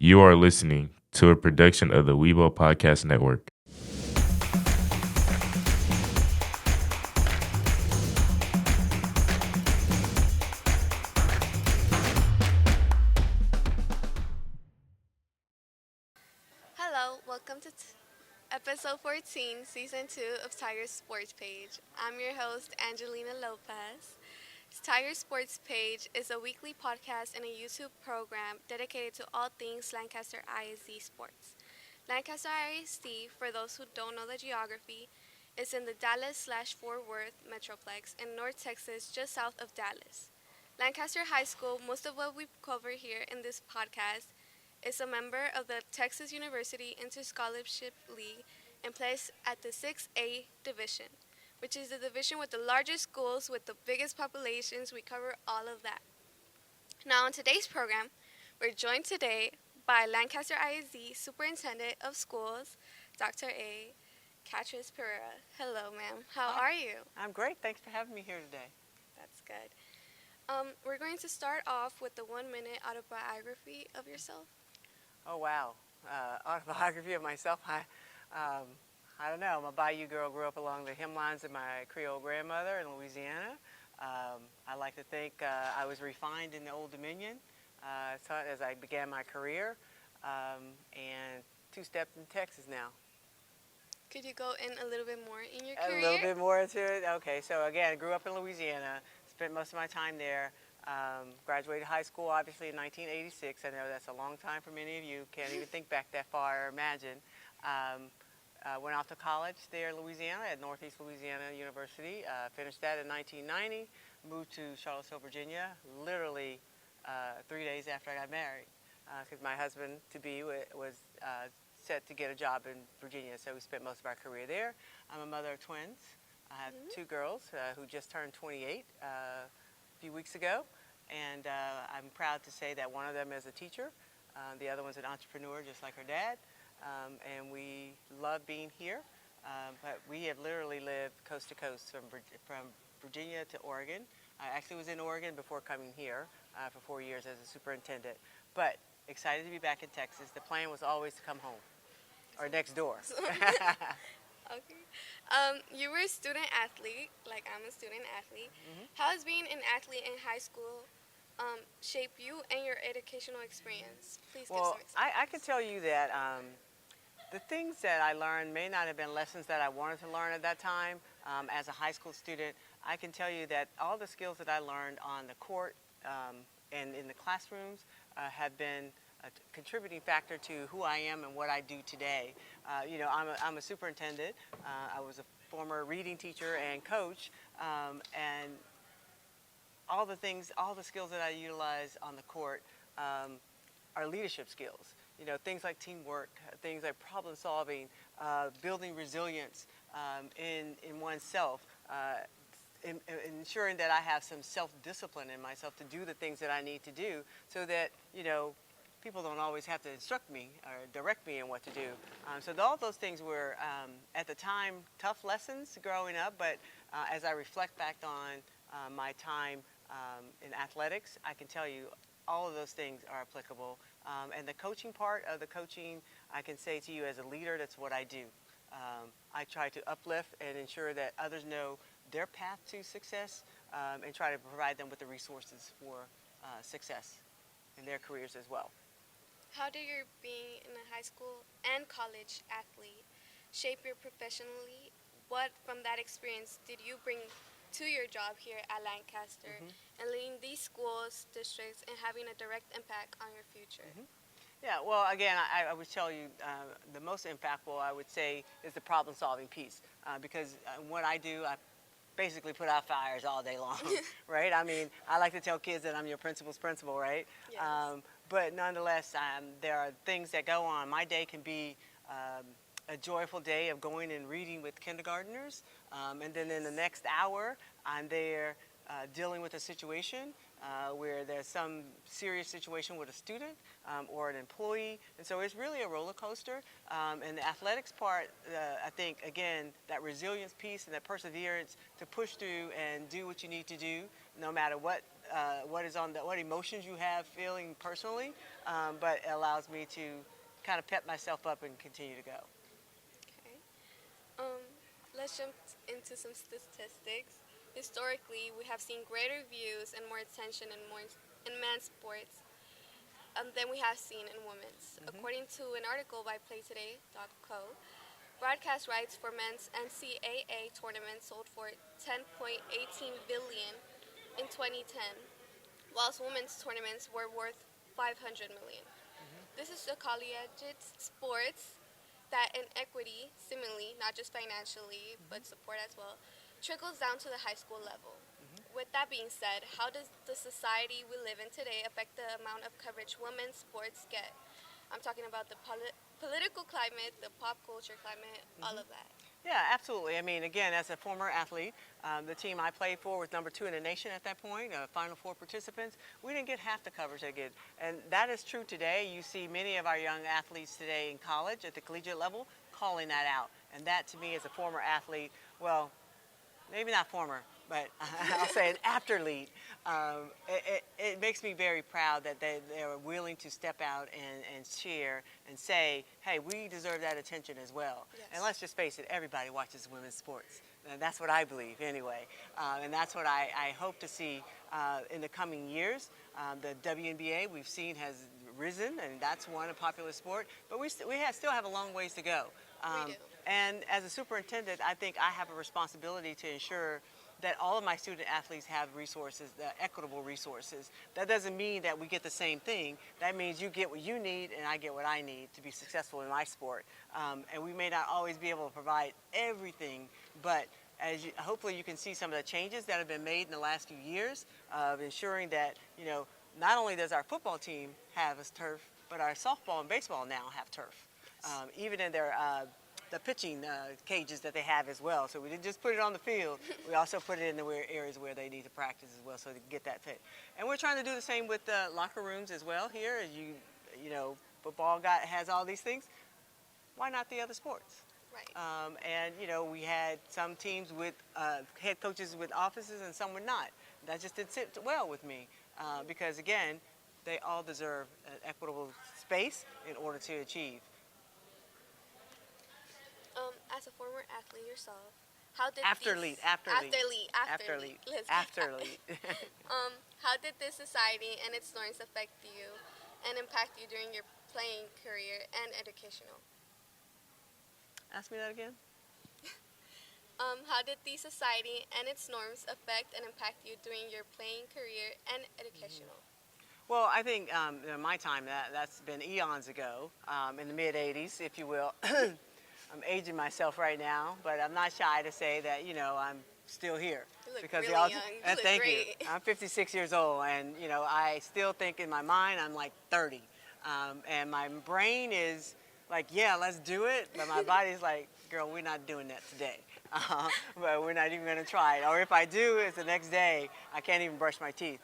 You are listening to a production of the Weibo Podcast Network. Hello, welcome to episode 14, season 2 of Tiger Sports Page. I'm your host, Angelina Lopez. Tiger Sports Page is a weekly podcast and a YouTube program dedicated to all things Lancaster ISD sports. Lancaster ISD, for those who don't know the geography, is in the Dallas/Fort Worth Metroplex in North Texas, just south of Dallas. Lancaster High School, most of what we cover here in this podcast, is a member of the Texas University Interscholarship League and plays at the 6A division, which is the division with the largest schools with the biggest populations. We cover all of that. Now, in today's program, we're joined today by Lancaster ISD Superintendent of Schools, Dr. A. Katrise Perera. Hello, ma'am. How Hi, are you? I'm great. Thanks for having me here today. That's good. We're going to start off with the 1 minute autobiography of yourself. Oh, wow. Autobiography of myself. I don't know. I'm a Bayou girl, grew up along the hemlines of my Creole grandmother in Louisiana. I like to think I was refined in the Old Dominion as I began my career, and two-stepped in Texas now. Could you go in a little bit more in your A career? little bit more into it. Okay, so again, I grew up in Louisiana, spent most of my time there. Graduated high school, obviously, in 1986. I know that's a long time for many of you. Can't even think back that far or imagine. Went off to college there in Louisiana at Northeast Louisiana University. Finished that in 1990. Moved to Charlottesville, Virginia, literally 3 days after I got married, because my husband-to-be was set to get a job in Virginia, so we spent most of our career there. I'm a mother of twins. I have two girls who just turned 28 a few weeks ago, and I'm proud to say that one of them is a teacher. The other one's an entrepreneur, just like her dad, and we love being here. But we have literally lived coast to coast from Virginia to Oregon. I actually was in Oregon before coming here for 4 years as a superintendent, but excited to be back in Texas. The plan was always to come home or next door. Okay. You were a student athlete, like I'm a student athlete. Mhm. How has being an athlete in high school shape you and your educational experience? Please give some Well, examples. I can tell you that the things that I learned may not have been lessons that I wanted to learn at that time. As a high school student, I can tell you that all the skills that I learned on the court and in the classrooms have been a contributing factor to who I am and what I do today. I'm a superintendent. I was a former reading teacher and coach, and all the skills that I utilize on the court are leadership skills. Things like teamwork, things like problem solving, building resilience in oneself, ensuring that I have some self-discipline in myself to do the things that I need to do, so that people don't always have to instruct me or direct me in what to do. So all those things were at the time tough lessons growing up, but as I reflect back on my time in athletics, I can tell you all of those things are applicable. And the coaching part of the coaching, I can say to you as a leader, that's what I do. I try to uplift and ensure that others know their path to success, and try to provide them with the resources for success in their careers as well. How did your being in a high school and college athlete shape your professionally? What from that experience did you bring to your job here at Lancaster Mhm. and leading these schools, districts, and having a direct impact on your future? Mhm. Yeah, well, again, I would tell you the most impactful, I would say, is the problem-solving piece, because what I do, I basically put out fires all day long, right? I mean, I like to tell kids that I'm your principal's principal, right? Yes. But nonetheless, there are things that go on. My day can be a joyful day of going and reading with kindergartners, and then in the next hour, I'm there dealing with a situation where there's some serious situation with a student or an employee. And so it's really a roller coaster. And the athletics part, I think, again, that resilience piece and that perseverance to push through and do what you need to do, no matter what what emotions you have feeling personally, but it allows me to kind of pep myself up and continue to go. Okay. Um, let's jump into some statistics. Historically, we have seen greater views and more attention in men's sports than we have seen in women's. According to an article by PlayToday.co, broadcast rights for men's NCAA tournaments sold for 10.18 billion in 2010, whilst women's tournaments were worth 500 million. This is the collegiate sports that inequity, seemingly, not just financially, but support as well, trickles down to the high school level. With that being said, how does the society we live in today affect the amount of coverage women's sports get? I'm talking about the political climate, the pop culture climate, all of that. Yeah, absolutely. I mean, again, as a former athlete, the team I played for was number 2 in the nation at that point, Final Four participants. We didn't get half the coverage they get. And that is true today. You see many of our young athletes today in college at the collegiate level calling that out. And that, to me, as a former athlete, well, maybe not former, but I'll say an Afterlete, it makes me very proud that they're willing to step out and cheer and say, hey, we deserve that attention as well. Yes. And let's just face it, everybody watches women's sports. And that's what I believe anyway. And that's what I hope to see in the coming years. The WNBA we've seen has risen, and that's one, a popular sport. But we still have a long ways to go. We do. And as a superintendent, I think I have a responsibility to ensure that all of my student athletes have resources, the equitable resources. That doesn't mean that we get the same thing. That means you get what you need and I get what I need to be successful in my sport. And we may not always be able to provide everything, but hopefully you can see some of the changes that have been made in the last few years of ensuring that, not only does our football team have a turf, but our softball and baseball now have turf. Even in their the pitching cages that they have as well. So we didn't just put it on the field. We also put it in the areas where they need to practice as well, so they get that fit. And we're trying to do the same with the locker rooms as well here. As football has all these things. Why not the other sports? Right. And we had some teams with head coaches with offices and some would not. That just didn't sit well with me because, again, they all deserve an equitable space in order to achieve. As a former athlete yourself, how did Afterlete. how did this society and its norms affect you and impact you during your playing career and educational? Ask me that again. How did the society and its norms affect and impact you during your playing career and educational? Well, I think in my time, that's been eons ago, in the mid-'80s, if you will. I'm aging myself right now, but I'm not shy to say that, I'm still here. You look because really young. You look thank great. you. I'm 56 years old, and, I still think in my mind I'm like 30. And my brain is like, yeah, let's do it, but my body's like, girl, we're not doing that today. But we're not even going to try it. Or if I do, it's the next day. I can't even brush my teeth.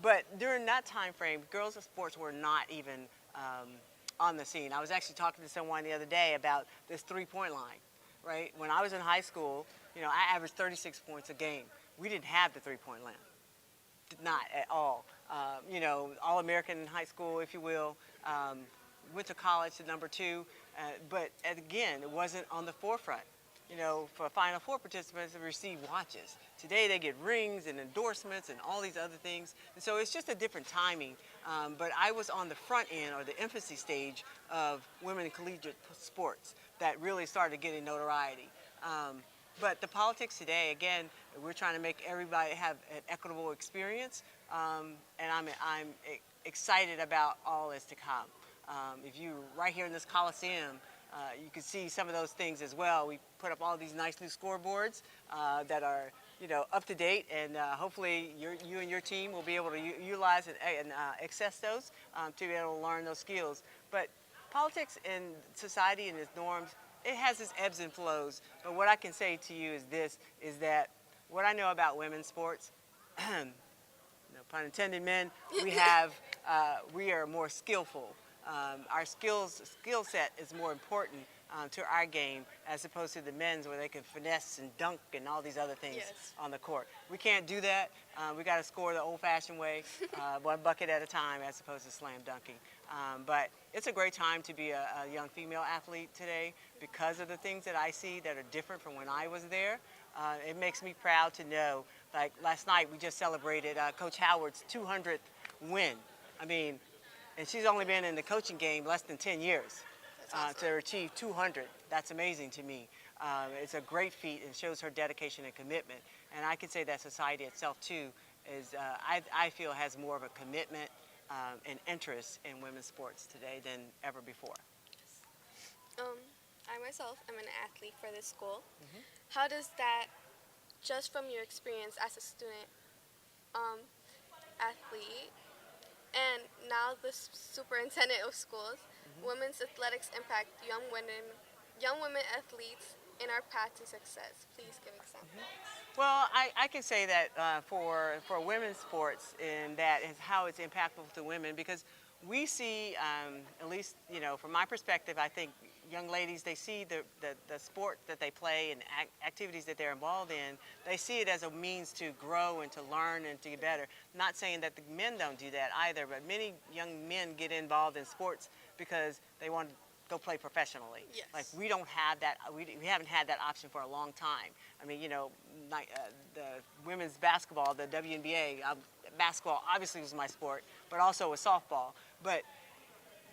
But during that time frame, girls in sports were not even on the scene. I was actually talking to someone the other day about this three-point line, right? When I was in high school, I averaged 36 points a game. We didn't have the three-point line, not at all. All-American in high school, if you will. Went to college to number 2, but again, it wasn't on the forefront. For Final Four participants to receive watches. Today they get rings and endorsements and all these other things. And so it's just a different timing. But I was on the front end or the infancy stage of women in collegiate sports that really started getting notoriety. But the politics today, again, we're trying to make everybody have an equitable experience. And I'm excited about all that's to come. If you, right here in this Coliseum, you can see some of those things as well. We put up all these nice new scoreboards that are, up to date, and hopefully you and your team will be able to utilize and access those to be able to learn those skills. But politics and society and its norms, it has its ebbs and flows. But what I can say to you is that what I know about women's sports, no pun intended, men, we are more skillful. Our skill set is more important to our game as opposed to the men's where they can finesse and dunk and all these other things Yes. on the court. We can't do that. We got to score the old-fashioned way, one bucket at a time as opposed to slam dunking. But it's a great time to be a young female athlete today because of the things that I see that are different from when I was there. It makes me proud to know, like last night we just celebrated Coach Howard's 200th win. I mean, and she's only been in the coaching game less than 10 years. That's awesome. To achieve 200. That's amazing to me. It's a great feat and shows her dedication and commitment. And I can say that society itself too is, I feel, has more of a commitment and interest in women's sports today than ever before. I myself am an athlete for this school. How does that, just from your experience as a student athlete, and now the superintendent of schools, women's athletics impact young women athletes in our path to success? Please give examples. Well, I can say that for women's sports, and that is how it's impactful to women, because we see, at least from my perspective, I think young ladies, they see the sport that they play and activities that they're involved in, they see it as a means to grow and to learn and to get better. Not saying that the men don't do that either, but many young men get involved in sports because they want to go play professionally. Yes. Like we don't have that, we haven't had that option for a long time. I mean, the women's basketball, the WNBA, basketball obviously was my sport, but also was softball. But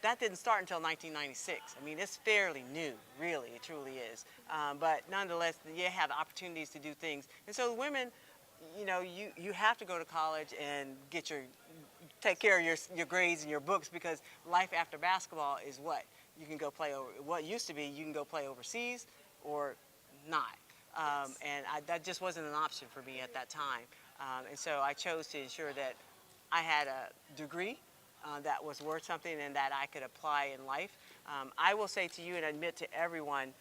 that didn't start until 1996. I mean, it's fairly new, really, it truly is. But nonetheless, you have opportunities to do things. And so women, you have to go to college and take care of your grades and your books, because life after basketball is what? You can go play over, what used to be, you can go play overseas or not. And that just wasn't an option for me at that time. And so I chose to ensure that I had a degree that was worth something and that I could apply in life. I will say to you and admit to everyone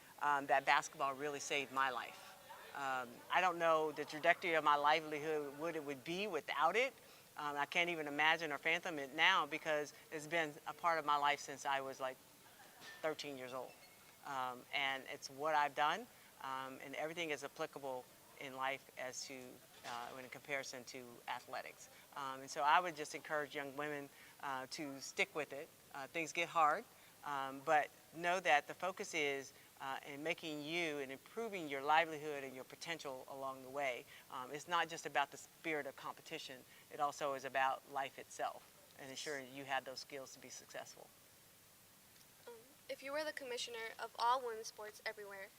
that basketball really saved my life. I don't know the trajectory of my livelihood, what it would be without it. I can't even imagine or fathom it now, because it's been a part of my life since I was like 13 years old. And it's what I've done, and everything is applicable in life as to, in comparison to athletics. And so I would just encourage young women to stick with it. Things get hard, but know that the focus is in making you and improving your livelihood and your potential along the way. It's not just about the spirit of competition, it also is about life itself and ensuring you have those skills to be successful. If you were the commissioner of all women's sports everywhere,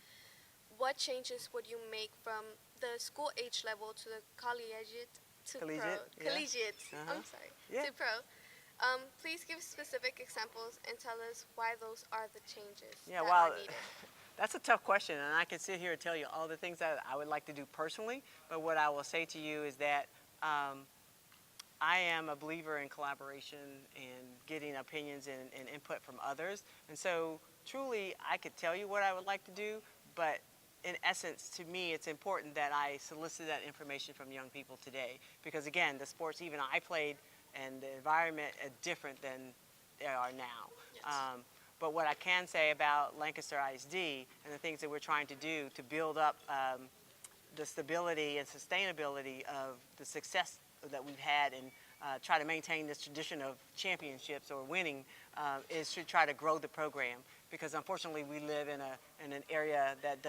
what changes would you make from the school age level to the collegiate to Collegiate, pro? yeah. Collegiate. Uh-huh. I'm sorry. Yeah. To pro. Please give specific examples and tell us why those are the changes that are needed. That's a tough question, and I can sit here and tell you all the things that I would like to do personally, but what I will say to you is that I am a believer in collaboration and getting opinions and input from others. And so truly, I could tell you what I would like to do, but in essence, to me, it's important that I solicit that information from young people today. Because again, the sports even I played and the environment are different than they are now. Yes. But what I can say about Lancaster ISD and the things that we're trying to do to build up the stability and sustainability of the success that we've had and try to maintain this tradition of championships or winning is to try to grow the program, because unfortunately we live in an area that